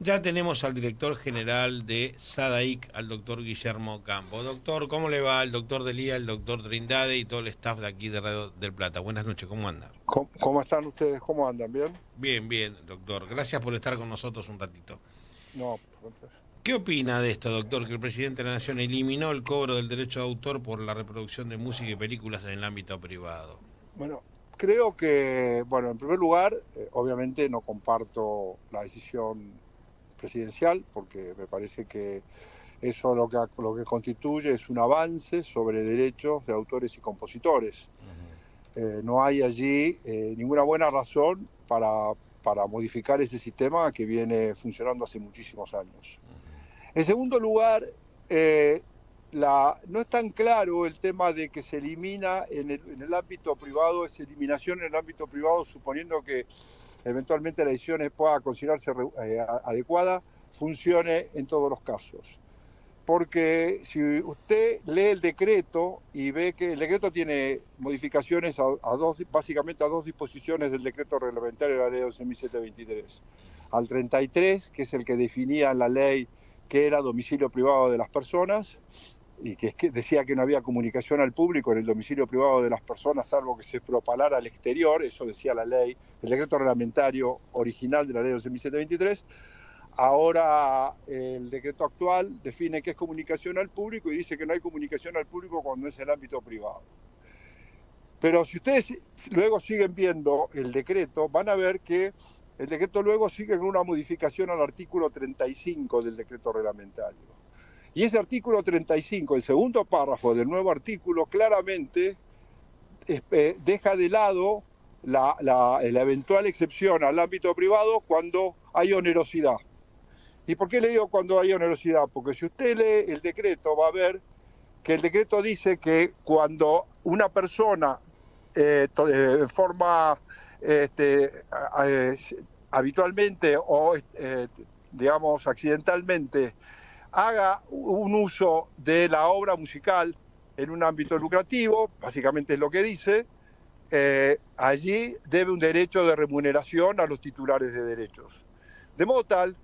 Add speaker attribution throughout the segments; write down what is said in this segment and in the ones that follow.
Speaker 1: Ya tenemos al director general de SADAIC, al doctor Guillermo Campo. Doctor, ¿cómo le va? El doctor Delía, el doctor Trindade y todo el staff de aquí de Radio del Plata. Buenas noches, ¿cómo anda?
Speaker 2: ¿Cómo están ustedes? ¿Cómo andan? ¿Bien?
Speaker 1: Bien, bien, doctor. Gracias por estar con nosotros un ratito.
Speaker 2: No,
Speaker 1: ¿Qué opina de esto, doctor, que el presidente de la Nación eliminó el cobro del derecho de autor por la reproducción de música y películas en el ámbito privado?
Speaker 2: bueno, creo que, bueno, en primer lugar, obviamente no comparto la decisión presidencial porque me parece que eso lo que constituye es un avance sobre derechos de autores y compositores. No hay allí ninguna buena razón para modificar ese sistema que viene funcionando hace muchísimos años. En segundo lugar, eh, no es tan claro el tema de que se elimina en el ámbito privado, esa eliminación en el ámbito privado, suponiendo que eventualmente la decisión pueda considerarse adecuada, funcione en todos los casos. Porque si usted lee el decreto y ve que el decreto tiene modificaciones básicamente a dos disposiciones del decreto reglamentario de la ley 11.723. Al 33, que es el que definía en la ley que era domicilio privado de las personas, y que decía que no había comunicación al público en el domicilio privado de las personas, salvo que se propalara al exterior, eso decía la ley, el decreto reglamentario original de la ley 11.723. Ahora el decreto actual define qué es comunicación al público y dice que no hay comunicación al público cuando es el ámbito privado. Pero si ustedes luego siguen viendo el decreto, van a ver que el decreto luego sigue con una modificación al artículo 35 del decreto reglamentario. Y ese artículo 35, el segundo párrafo del nuevo artículo, claramente deja de lado la eventual excepción al ámbito privado cuando hay onerosidad. ¿Y por qué le digo cuando hay onerosidad? Porque si usted lee el decreto va a ver que el decreto dice que cuando una persona en forma este, eh, habitualmente o digamos accidentalmente haga un uso de la obra musical en un ámbito lucrativo, básicamente es lo que dice, allí debe un derecho de remuneración a los titulares de derechos. De modo tal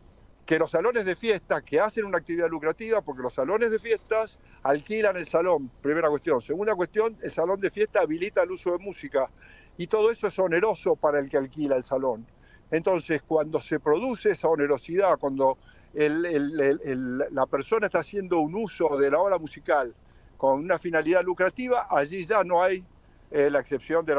Speaker 2: que los salones de fiesta que hacen una actividad lucrativa, porque los salones de fiestas alquilan el salón, primera cuestión. Segunda cuestión, el salón de fiesta habilita el uso de música y todo eso es oneroso para el que alquila el salón. Entonces, cuando se produce esa onerosidad, cuando la persona está haciendo un uso de la obra musical con una finalidad lucrativa, allí ya no hay la excepción del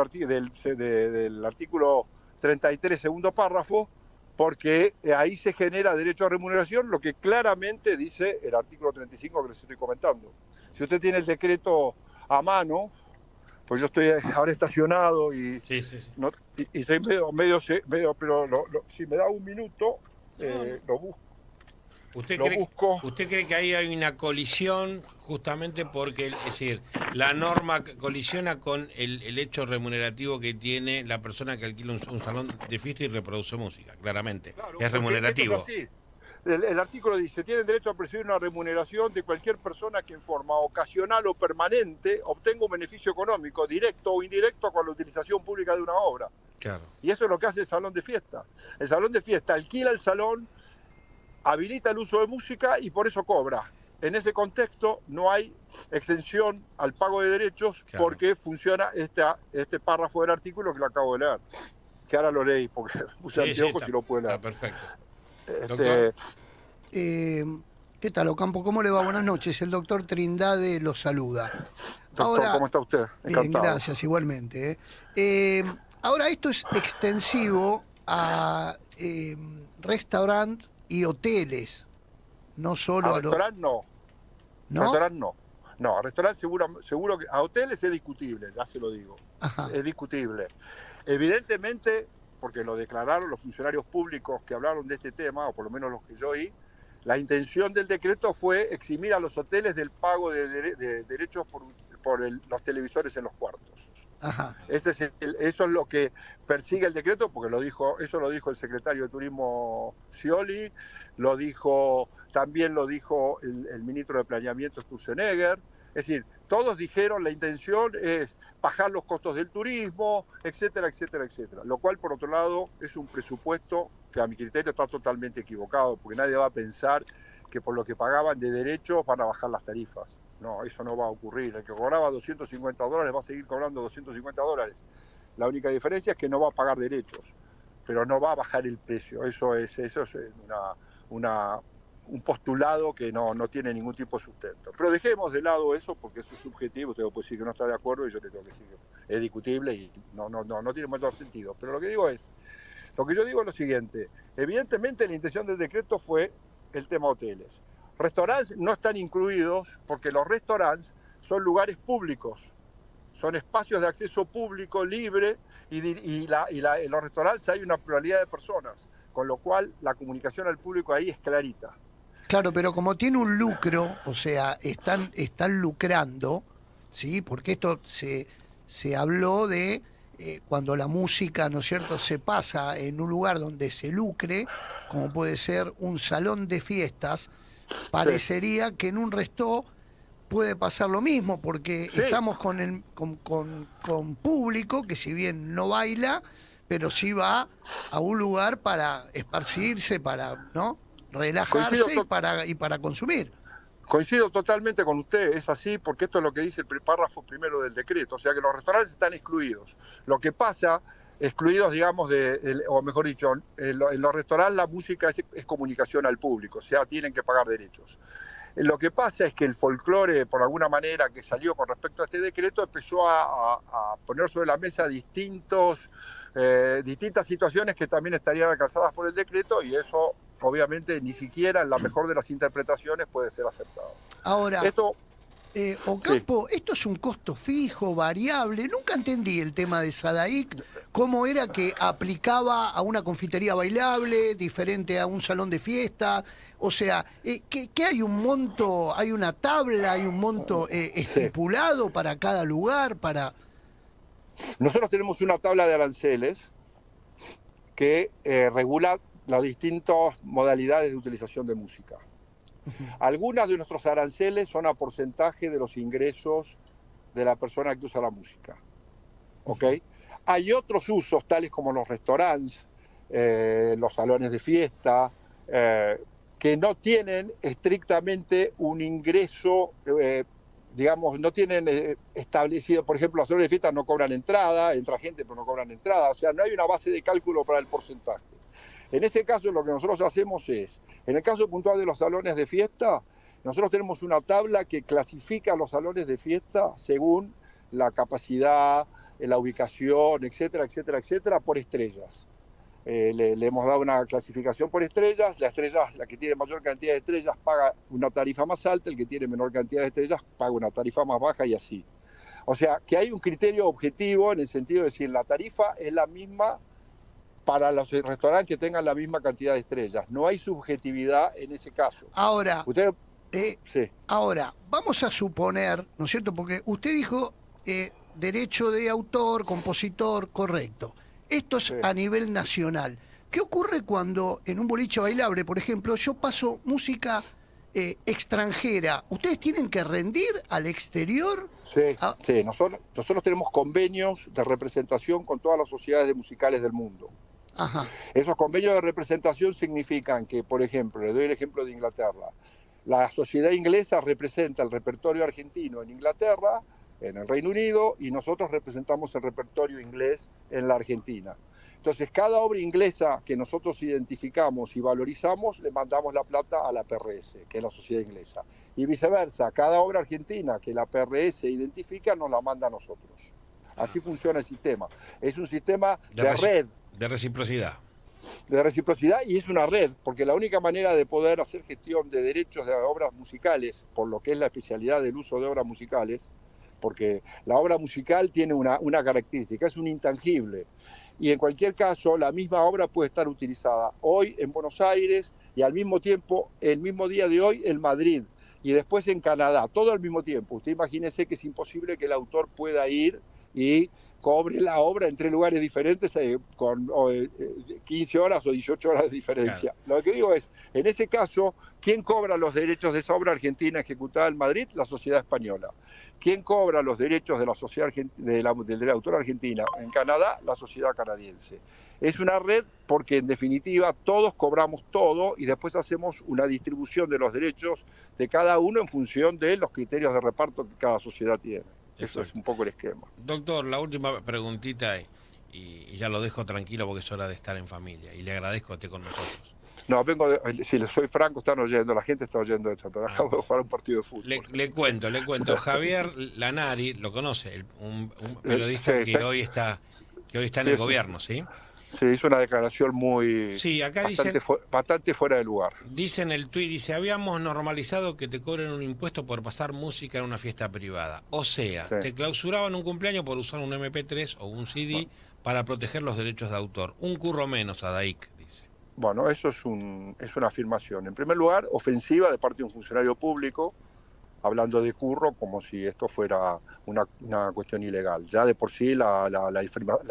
Speaker 2: artículo 33, segundo párrafo, porque ahí se genera derecho a remuneración, lo que claramente dice el artículo 35 que les estoy comentando. Si usted tiene el decreto a mano, pues yo estoy ahora estacionado y,
Speaker 1: Sí, sí, sí.
Speaker 2: no, y estoy medio pero si me da un minuto,
Speaker 1: No, no.
Speaker 2: lo busco.
Speaker 1: ¿Usted
Speaker 2: Lo
Speaker 1: cree,
Speaker 2: busco.
Speaker 1: usted cree que ahí hay una colisión justamente porque, es decir, la norma colisiona con el hecho remunerativo que tiene la persona que alquila un salón de fiesta y reproduce música, claramente?
Speaker 2: Claro,
Speaker 1: Es
Speaker 2: porque esto es
Speaker 1: remunerativo.
Speaker 2: así. El artículo dice, tienen derecho a percibir una remuneración de cualquier persona que en forma ocasional o permanente obtenga un beneficio económico, directo o indirecto, con la utilización pública de una obra.
Speaker 1: Claro.
Speaker 2: Y eso es lo que hace el salón de fiesta. El salón de fiesta alquila el salón, habilita el uso de música y por eso cobra. En ese contexto no hay extensión al pago de derechos
Speaker 1: Claro.
Speaker 2: porque funciona este párrafo del artículo que lo acabo de leer, que ahora lo leí porque puse
Speaker 1: Sí, sí,
Speaker 2: anteojos
Speaker 1: está,
Speaker 2: y lo pude
Speaker 1: está
Speaker 2: leer.
Speaker 1: perfecto. Doctor,
Speaker 2: Este,
Speaker 3: Eh, ¿Qué tal, Ocampo? ¿Cómo le va? Buenas noches. El doctor Trindade lo saluda.
Speaker 2: Doctor,
Speaker 3: Ahora,
Speaker 2: ¿cómo está usted?
Speaker 3: bien,
Speaker 2: Encantado.
Speaker 3: gracias, igualmente. Ahora, esto es extensivo a restaurantes y hoteles, no
Speaker 2: A
Speaker 3: solo a los...
Speaker 2: restaurante no,
Speaker 3: ¿No?
Speaker 2: restaurante no. No, a restaurante seguro que a hoteles es discutible, ya se lo digo.
Speaker 3: Ajá,
Speaker 2: Es discutible. Evidentemente, porque lo declararon los funcionarios públicos que hablaron de este tema, o por lo menos los que yo oí, la intención del decreto fue eximir a los hoteles del pago de derechos por los televisores en los cuartos.
Speaker 3: ajá.
Speaker 2: Eso es lo que persigue el decreto, porque eso lo dijo el secretario de Turismo Scioli, también lo dijo el ministro de Planeamiento Sturzenegger. Es decir, todos dijeron la intención es bajar los costos del turismo, etcétera, etcétera, etcétera. Lo cual, por otro lado, es un presupuesto que a mi criterio está totalmente equivocado, porque nadie va a pensar que por lo que pagaban de derechos van a bajar las tarifas. No, eso no va a ocurrir. El que cobraba $250 va a seguir cobrando $250. La única diferencia es que no va a pagar derechos, pero no va a bajar el precio. Eso es un postulado que no tiene ningún tipo de sustento. Pero dejemos de lado eso porque eso es subjetivo. Usted puede decir que no está de acuerdo y yo le tengo que decir que es discutible y no tiene mayor sentido. Pero lo que yo digo es lo siguiente. Evidentemente la intención del decreto fue el tema hoteles. Restaurantes no están incluidos porque los restaurantes son lugares públicos, son espacios de acceso público libre y en los restaurantes hay una pluralidad de personas, con lo cual la comunicación al público ahí es clarita.
Speaker 3: Claro, pero como tiene un lucro, o sea, están lucrando, ¿sí? Porque esto se habló de cuando la música, ¿no es cierto?, se pasa en un lugar donde se lucre, como puede ser un salón de fiestas, parecería que en un resto puede pasar lo mismo, porque
Speaker 2: Sí.
Speaker 3: estamos con público que si bien no baila, pero sí va a un lugar para esparcirse, para, ¿no?, relajarse y para consumir.
Speaker 2: Coincido totalmente con usted, es así, porque esto es lo que dice el párrafo primero del decreto, o sea que los restaurantes están excluidos. Lo que pasa, excluidos, digamos, o mejor dicho, en los restaurantes la música es comunicación al público, o sea, tienen que pagar derechos. Lo que pasa es que el folclore, por alguna manera, que salió con respecto a este decreto, empezó a poner sobre la mesa distintas situaciones que también estarían alcanzadas por el decreto y eso, obviamente, ni siquiera en la mejor de las interpretaciones puede ser aceptado.
Speaker 3: Ahora,
Speaker 2: Esto,
Speaker 3: Ocampo, ¿esto es un costo fijo, variable? Nunca entendí el tema de Sadaic, cómo era que aplicaba a una confitería bailable, diferente a un salón de fiesta. O sea, ¿qué hay un monto, hay una tabla, hay un monto estipulado para cada lugar, para...?
Speaker 2: Nosotros tenemos una tabla de aranceles que regula las distintas modalidades de utilización de música. Algunas de nuestros aranceles son a porcentaje de los ingresos de la persona que usa la música. ¿Ok? Hay otros usos, tales como los restaurantes, los salones de fiesta, que no tienen estrictamente un ingreso, digamos, no tienen establecido, por ejemplo, los salones de fiesta no cobran entrada, entra gente pero no cobran entrada, o sea, no hay una base de cálculo para el porcentaje. En ese caso lo que nosotros hacemos es, en el caso puntual de los salones de fiesta, nosotros tenemos una tabla que clasifica los salones de fiesta según la capacidad, la ubicación, etcétera, etcétera, etcétera, por estrellas. Le hemos dado una clasificación por estrellas, la que tiene mayor cantidad de estrellas paga una tarifa más alta, el que tiene menor cantidad de estrellas paga una tarifa más baja y así. O sea, que hay un criterio objetivo en el sentido de decir la tarifa es la misma para los restaurantes que tengan la misma cantidad de estrellas. No hay subjetividad en ese caso.
Speaker 3: Ahora,
Speaker 2: sí.
Speaker 3: Ahora, vamos a suponer, ¿no es cierto? Porque usted dijo derecho de autor, compositor, correcto. Esto es a nivel nacional. ¿Qué ocurre cuando en un boliche bailable, por ejemplo, yo paso música extranjera? ¿Ustedes tienen que rendir al exterior?
Speaker 2: Sí. Nosotros tenemos convenios de representación con todas las sociedades musicales del mundo.
Speaker 3: Ajá.
Speaker 2: Esos convenios de representación significan que, por ejemplo, le doy el ejemplo de Inglaterra, la sociedad inglesa representa el repertorio argentino en Inglaterra, en el Reino Unido, y nosotros representamos el repertorio inglés en la Argentina. Entonces, cada obra inglesa que nosotros identificamos y valorizamos, le mandamos la plata a la PRS, que es la sociedad inglesa. Y viceversa, cada obra argentina que la PRS identifica, nos la manda a nosotros. Así funciona el sistema. Es un sistema de red.
Speaker 1: De reciprocidad.
Speaker 2: De reciprocidad, y es una red, porque la única manera de poder hacer gestión de derechos de obras musicales, por lo que es la especialidad del uso de obras musicales, porque la obra musical tiene una característica, es un intangible. Y en cualquier caso, la misma obra puede estar utilizada hoy en Buenos Aires y al mismo tiempo, el mismo día de hoy, en Madrid y después en Canadá, todo al mismo tiempo. Usted imagínese que es imposible que el autor pueda ir y cobre la obra en 3 lugares diferentes con 15 horas o 18 horas de diferencia. Claro. Lo que digo es, en ese caso, ¿quién cobra los derechos de esa obra argentina ejecutada en Madrid? La sociedad española. ¿Quién cobra los derechos de la sociedad del autor argentina en Canadá? La sociedad canadiense. Es una red porque en definitiva todos cobramos todo y después hacemos una distribución de los derechos de cada uno en función de los criterios de reparto que cada sociedad tiene. Eso es un poco el esquema.
Speaker 1: Doctor, la última preguntita y ya lo dejo tranquilo porque es hora de estar en familia y le agradezco que esté con nosotros.
Speaker 2: No, si les soy franco, están oyendo, la gente está oyendo esto, pero acabo de jugar un partido de fútbol.
Speaker 1: Le cuento. Javier Lanari, lo conoce, un periodista
Speaker 2: Sí,
Speaker 1: que hoy está en el gobierno, ¿sí?
Speaker 2: Sí, hizo una declaración muy
Speaker 1: Sí, acá
Speaker 2: bastante fuera de lugar.
Speaker 1: Dice en el tuit, dice, habíamos normalizado que te cobren un impuesto por pasar música en una fiesta privada. O sea,
Speaker 2: Sí.
Speaker 1: te clausuraban un cumpleaños por usar un MP3 o un CD para proteger los derechos de autor. Un curro menos, Adaik, dice.
Speaker 2: Bueno, eso es una afirmación. En primer lugar, ofensiva de parte de un funcionario público, hablando de curro como si esto fuera una cuestión ilegal. Ya de por sí la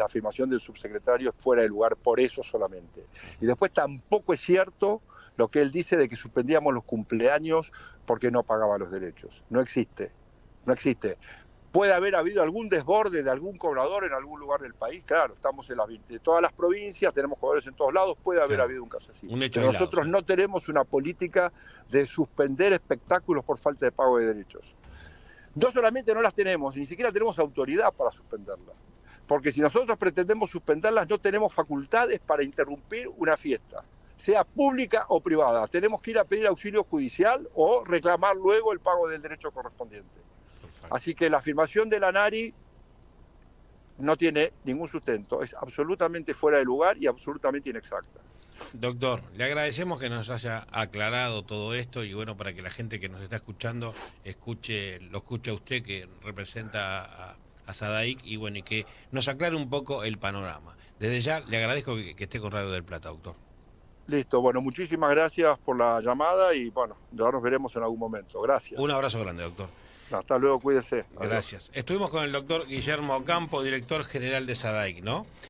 Speaker 2: afirmación del subsecretario es fuera de lugar por eso solamente. Y después tampoco es cierto lo que él dice de que suspendíamos los cumpleaños porque no pagaba los derechos. No existe. Puede haber habido algún desborde de algún cobrador en algún lugar del país, claro, estamos de todas las provincias, tenemos cobradores en todos lados, puede haber habido un caso así.
Speaker 1: Un hecho
Speaker 2: Pero
Speaker 1: aislado,
Speaker 2: nosotros
Speaker 1: sí.
Speaker 2: no tenemos una política de suspender espectáculos por falta de pago de derechos. No solamente no las tenemos, ni siquiera tenemos autoridad para suspenderlas. Porque si nosotros pretendemos suspenderlas, no tenemos facultades para interrumpir una fiesta, sea pública o privada. Tenemos que ir a pedir auxilio judicial o reclamar luego el pago del derecho correspondiente. Así que la afirmación de Lanari no tiene ningún sustento, es absolutamente fuera de lugar y absolutamente inexacta.
Speaker 1: Doctor, le agradecemos que nos haya aclarado todo esto y bueno, para que la gente que nos está escuchando lo escuche a usted que representa a Sadaik y bueno, y que nos aclare un poco el panorama. Desde ya le agradezco que esté con Radio del Plata, doctor.
Speaker 2: Listo, bueno, muchísimas gracias por la llamada y bueno, ya nos veremos en algún momento. Gracias.
Speaker 1: Un abrazo grande, doctor.
Speaker 2: Hasta luego, cuídese.
Speaker 1: Gracias. Estuvimos con el doctor Guillermo Ocampo, director general de Sadaik, ¿no?